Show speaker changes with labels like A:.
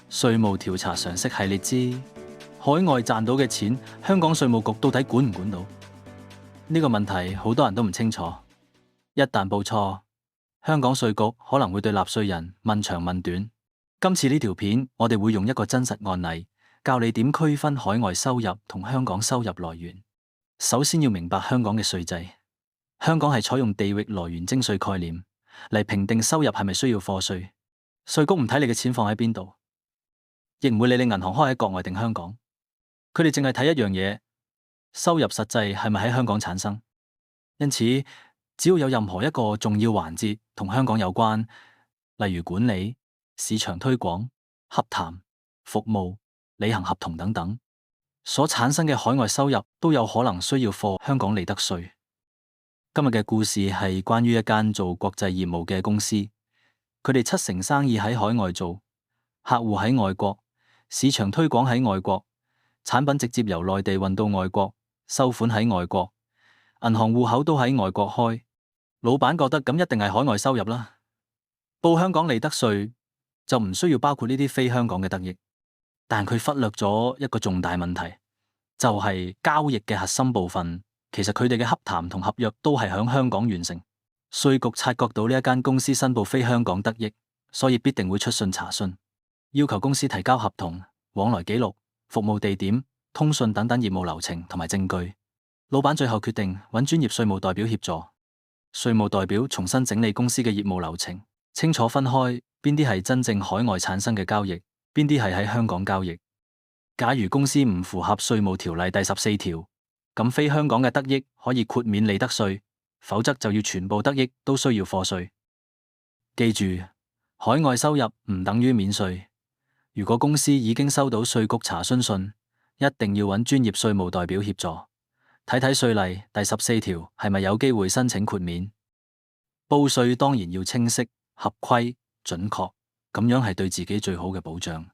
A: 稅務調查常識系列之海外賺到嘅錢，香港稅務局到底管唔管到？呢個問題好多人都唔清楚。一旦報錯，香港稅局可能會對納稅人問長問短。今次呢條片，我哋會用一個真實案例，教你點區分海外收入同香港收入來源。首先要明白香港嘅稅制，香港係採用地域來源徵稅概念嚟評定收入係咪需要課稅。稅局唔睇你嘅錢放喺邊度，亦唔會理你銀行開喺國外定香港，佢哋淨係睇一樣嘢：收入實際係咪喺香港產生。因此，只要有任何一個重要環節同香港有關，例如管理、市場推廣、洽談、服務、履行合同等等，所產生嘅海外收入都有可能需要課香港利得稅。今日嘅故事係關於一間做國際業務嘅公司，佢哋70%生意喺海外做，客戶喺外國，市場推廣喺外國，產品直接由內地運到外國，收款喺外國，銀行戶口都喺外國開。老闆覺得咁一定係海外收入啦，報香港利得稅就唔需要包括呢啲非香港嘅得益。但佢忽略咗一個重大問題，就係交易嘅核心部分，其實佢哋嘅洽談同合約都係響香港完成。稅局察覺到呢一間公司申報非香港得益，所以必定會出信查詢，要求公司提交合同、往來記錄、服務地點、通訊等等業務流程同埋證據。老闆最後決定揾專業稅務代表協助，稅務代表重新整理公司嘅業務流程，清楚分開邊啲係真正海外產生嘅交易，邊啲係喺香港交易。假如公司唔符合稅務條例第14條，咁非香港嘅得益可以豁免利得稅，否則就要全部得益都需要課稅。記住，海外收入唔等於免稅。如果公司已經收到稅局查詢信，一定要揾專業稅務代表協助，睇睇稅例第14條係咪有機會申請豁免。報稅當然要清晰、合規、準確，咁樣係對自己最好嘅保障。